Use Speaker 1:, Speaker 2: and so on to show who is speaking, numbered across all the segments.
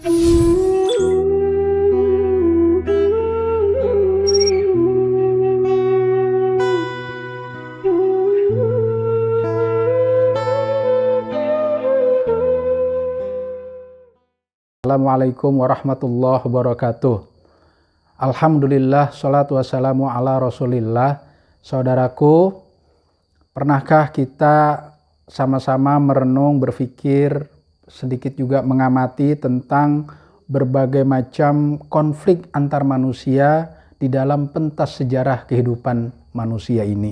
Speaker 1: Assalamualaikum warahmatullahi wabarakatuh. Alhamdulillah, sholatu wassalamu ala rasulillah. Saudaraku, pernahkah kita sama-sama merenung, berpikir, sedikit juga mengamati tentang berbagai macam konflik antar manusia di dalam pentas sejarah kehidupan manusia ini?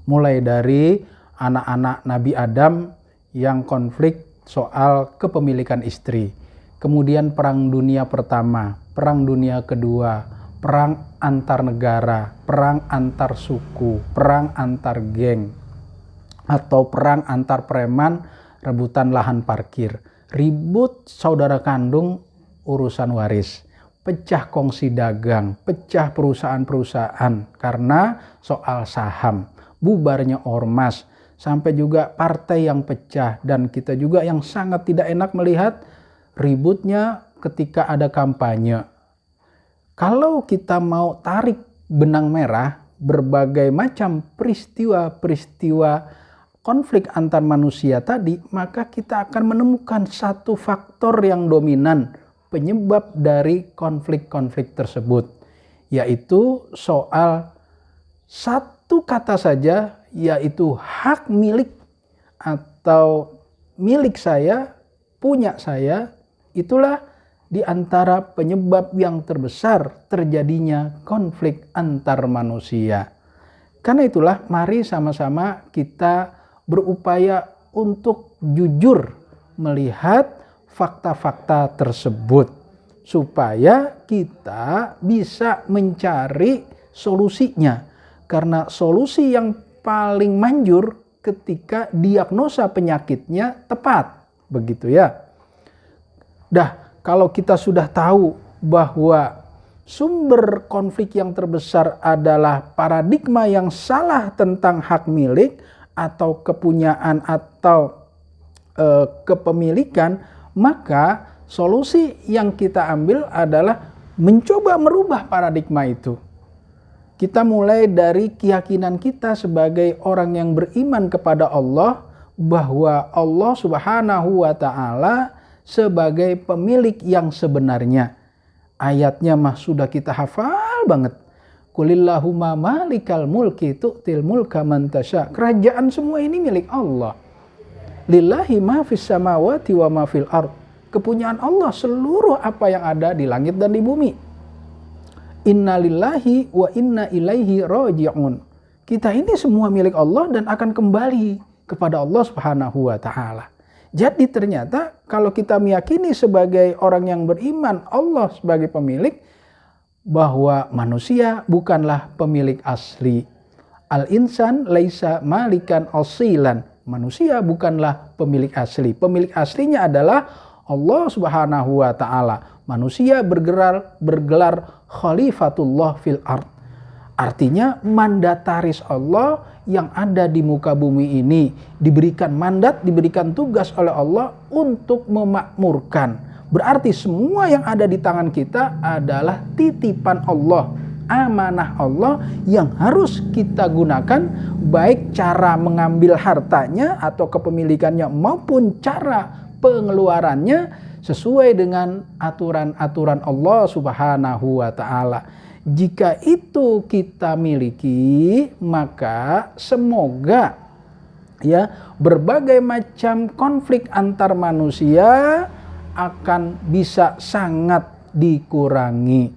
Speaker 1: Mulai dari anak-anak Nabi Adam yang konflik soal kepemilikan istri. Kemudian Perang Dunia Pertama, Perang Dunia Kedua, perang antar negara, perang antar suku, perang antar geng, atau perang antar preman rebutan lahan parkir, ribut saudara kandung urusan waris, pecah kongsi dagang, pecah perusahaan-perusahaan karena soal saham, bubarnya ormas, sampai juga partai yang pecah, dan kita juga yang sangat tidak enak melihat ributnya ketika ada kampanye. Kalau kita mau tarik benang merah berbagai macam peristiwa-peristiwa konflik antar manusia tadi, maka kita akan menemukan satu faktor yang dominan penyebab dari konflik-konflik tersebut, yaitu soal satu kata saja, yaitu hak milik atau milik saya, punya saya. Itulah di antara penyebab yang terbesar terjadinya konflik antar manusia. Karena itulah mari sama-sama kita berupaya untuk jujur melihat fakta-fakta tersebut, supaya kita bisa mencari solusinya. Karena solusi yang paling manjur ketika diagnosa penyakitnya tepat, begitu ya. Kalau kita sudah tahu bahwa sumber konflik yang terbesar adalah paradigma yang salah tentang hak milik atau kepunyaan atau kepemilikan, maka solusi yang kita ambil adalah mencoba merubah paradigma itu. Kita mulai dari keyakinan kita sebagai orang yang beriman kepada Allah, bahwa Allah Subhanahu wa Ta'ala sebagai pemilik yang sebenarnya. Ayatnya mah sudah kita hafal banget. Qulillahumma malikal mulki tu'til mulka man tasya. Kerajaan semua ini milik Allah. Lillahi ma fis samawati wa ma fil ard. Kepunyaan Allah seluruh apa yang ada di langit dan di bumi. Inna lillahi wa inna ilaihi raji'un. Kita ini semua milik Allah dan akan kembali kepada Allah Subhanahu wa Ta'ala. Jadi ternyata kalau kita meyakini sebagai orang yang beriman Allah sebagai pemilik, bahwa manusia bukanlah pemilik asli. Al-insan laisa malikan asilan. Manusia bukanlah pemilik asli. Pemilik aslinya adalah Allah Subhanahu wa Ta'ala. Manusia bergelar khalifatullah fil ard. Artinya mandataris Allah yang ada di muka bumi ini, diberikan mandat, diberikan tugas oleh Allah untuk memakmurkan. Berarti semua yang ada di tangan kita adalah titipan Allah, amanah Allah yang harus kita gunakan, baik cara mengambil hartanya atau kepemilikannya maupun cara pengeluarannya sesuai dengan aturan-aturan Allah Subhanahu wa Ta'ala. Jika itu kita miliki, maka semoga ya berbagai macam konflik antar manusia akan bisa sangat dikurangi.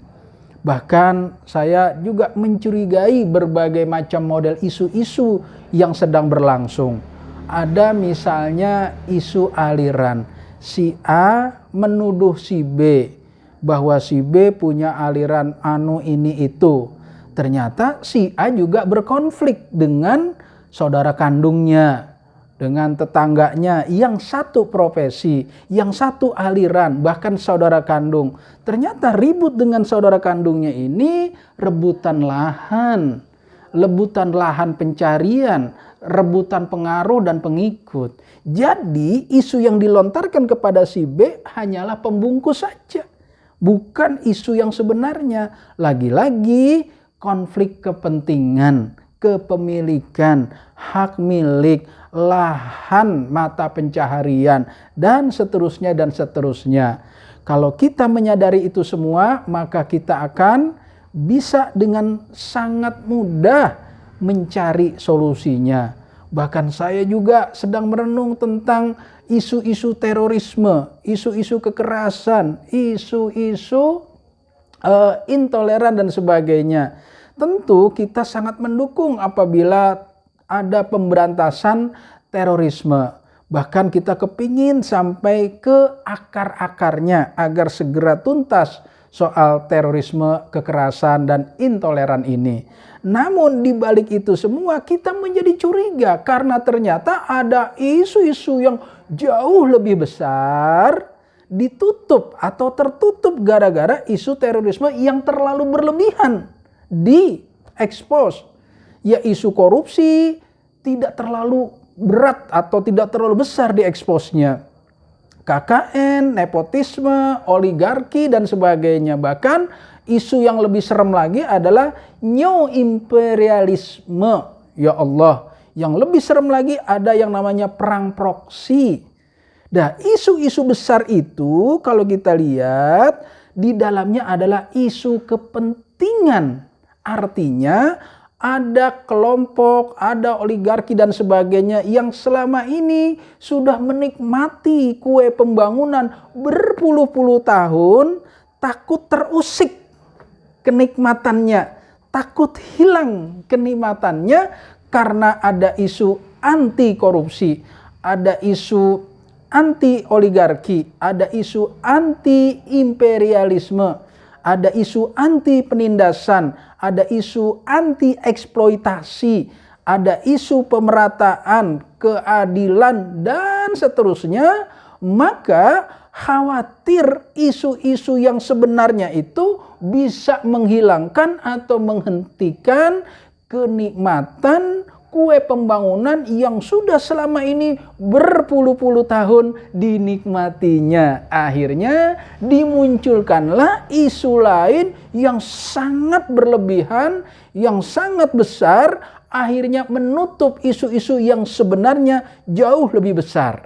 Speaker 1: Bahkan saya juga mencurigai berbagai macam model isu-isu yang sedang berlangsung. Ada misalnya isu aliran. Si A menuduh si B bahwa si B punya aliran ini itu. Ternyata si A juga berkonflik dengan saudara kandungnya, dengan tetangganya yang satu profesi, yang satu aliran, bahkan saudara kandung. Ternyata ribut dengan saudara kandungnya ini rebutan lahan. rebutan lahan pencarian, rebutan pengaruh dan pengikut. Jadi isu yang dilontarkan kepada si B hanyalah pembungkus saja, bukan isu yang sebenarnya. Lagi-lagi konflik kepentingan, kepemilikan, hak milik, lahan mata pencaharian, dan seterusnya dan seterusnya. Kalau kita menyadari itu semua, maka kita akan bisa dengan sangat mudah mencari solusinya. Bahkan saya juga sedang merenung tentang isu-isu terorisme, isu-isu kekerasan, isu-isu intoleran dan sebagainya. Tentu kita sangat mendukung apabila ada pemberantasan terorisme. Bahkan kita kepingin sampai ke akar-akarnya agar segera tuntas soal terorisme, kekerasan, dan intoleran ini. Namun di balik itu semua kita menjadi curiga karena ternyata ada isu-isu yang jauh lebih besar ditutup atau tertutup gara-gara isu terorisme yang terlalu berlebihan diekspos. Ya, isu korupsi tidak terlalu berat atau tidak terlalu besar dieksposnya. KKN, nepotisme, oligarki, dan sebagainya. Bahkan isu yang lebih serem lagi adalah neo imperialisme. Ya Allah, yang lebih serem lagi ada yang namanya perang proksi. Nah, isu-isu besar itu kalau kita lihat di dalamnya adalah isu kepentingan. Artinya ada kelompok, ada oligarki dan sebagainya yang selama ini sudah menikmati kue pembangunan berpuluh-puluh tahun, takut terusik kenikmatannya, takut hilang kenikmatannya karena ada isu anti korupsi, ada isu anti oligarki, ada isu anti imperialisme, ada isu anti penindasan, ada isu anti eksploitasi, ada isu pemerataan, keadilan, dan seterusnya. Maka khawatir isu-isu yang sebenarnya itu bisa menghilangkan atau menghentikan kenikmatan kue pembangunan yang sudah selama ini berpuluh-puluh tahun dinikmatinya. Akhirnya dimunculkanlah isu lain yang sangat berlebihan, yang sangat besar, akhirnya menutup isu-isu yang sebenarnya jauh lebih besar.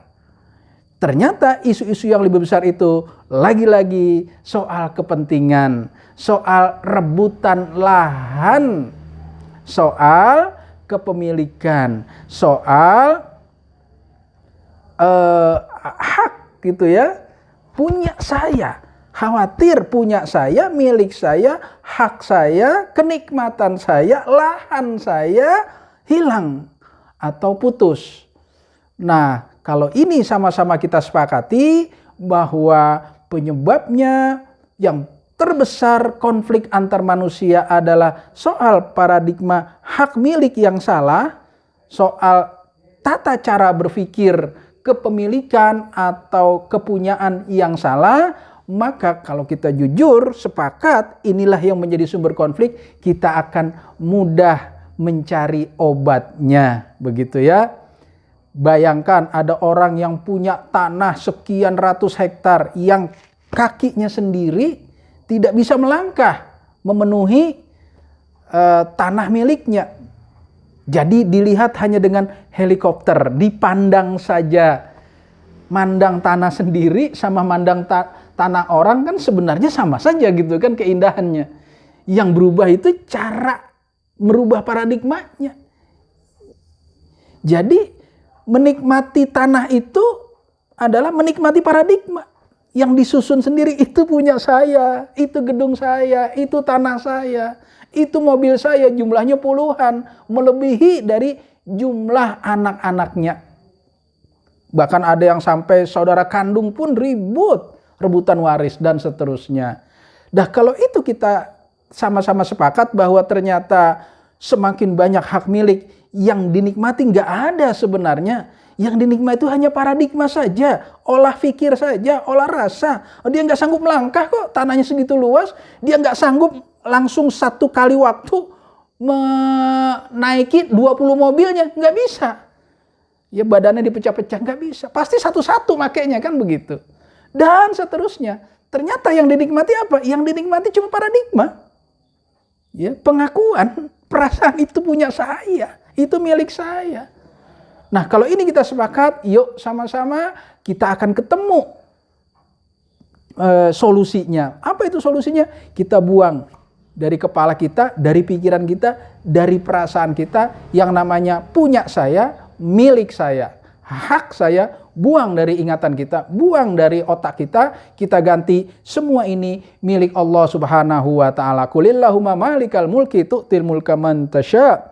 Speaker 1: Ternyata isu-isu yang lebih besar itu lagi-lagi soal kepentingan, soal rebutan lahan, soal kepemilikan, soal hak gitu ya, punya saya, khawatir punya saya, milik saya, hak saya, kenikmatan saya, lahan saya hilang atau putus. Nah, kalau ini sama-sama kita sepakati bahwa penyebabnya yang terbesar konflik antar manusia adalah soal paradigma hak milik yang salah, soal tata cara berpikir kepemilikan atau kepunyaan yang salah. Maka kalau kita jujur sepakat inilah yang menjadi sumber konflik, kita akan mudah mencari obatnya, begitu ya. Bayangkan ada orang yang punya tanah sekian ratus hektar yang kakinya sendiri tidak bisa melangkah memenuhi tanah miliknya. Jadi dilihat hanya dengan helikopter, dipandang saja. Mandang tanah sendiri sama mandang tanah orang kan sebenarnya sama saja gitu kan keindahannya. Yang berubah itu cara merubah paradigmanya. Jadi menikmati tanah itu adalah menikmati paradigma. Yang disusun sendiri, itu punya saya, itu gedung saya, itu tanah saya, itu mobil saya, jumlahnya puluhan, melebihi dari jumlah anak-anaknya. Bahkan ada yang sampai saudara kandung pun ribut, rebutan waris dan seterusnya. Nah, kalau itu kita sama-sama sepakat bahwa ternyata semakin banyak hak milik yang dinikmati nggak ada sebenarnya. Yang dinikmati itu hanya paradigma saja, olah pikir saja, olah rasa. Dia nggak sanggup melangkah kok, tanahnya segitu luas. Dia nggak sanggup langsung satu kali waktu menaiki 20 mobilnya, nggak bisa. Ya badannya dipecah-pecah, nggak bisa. Pasti satu-satu makainya kan begitu. Dan seterusnya. Ternyata yang dinikmati apa? Yang dinikmati cuma paradigma. Ya, pengakuan, perasaan itu punya saya, itu milik saya. Nah, kalau ini kita sepakat, yuk sama-sama kita akan ketemu solusinya. Apa itu solusinya? Kita buang dari kepala kita, dari pikiran kita, dari perasaan kita yang namanya punya saya, milik saya, hak saya, buang dari ingatan kita, buang dari otak kita ganti semua ini milik Allah Subhanahu wa taala. Qulillahumma malikal mulki tu'til mulka man tasya.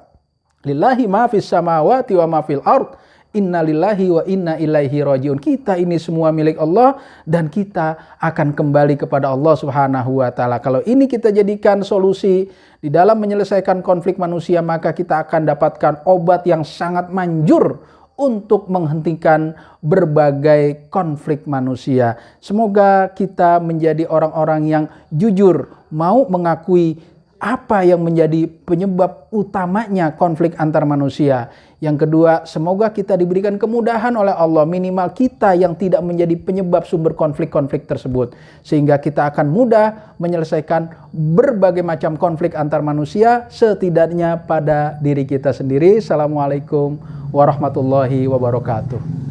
Speaker 1: Lillahi ma fis samawati wa ma fil ard. Innalillahi wa inna ilaihi rajiun. Kita ini semua milik Allah dan kita akan kembali kepada Allah Subhanahu wa taala. Kalau ini kita jadikan solusi di dalam menyelesaikan konflik manusia, maka kita akan dapatkan obat yang sangat manjur untuk menghentikan berbagai konflik manusia. Semoga kita menjadi orang-orang yang jujur, mau mengakui apa yang menjadi penyebab utamanya konflik antar manusia. Yang kedua, semoga kita diberikan kemudahan oleh Allah, minimal kita yang tidak menjadi penyebab sumber konflik-konflik tersebut. Sehingga kita akan mudah menyelesaikan berbagai macam konflik antar manusia, setidaknya pada diri kita sendiri. Assalamualaikum warahmatullahi wabarakatuh.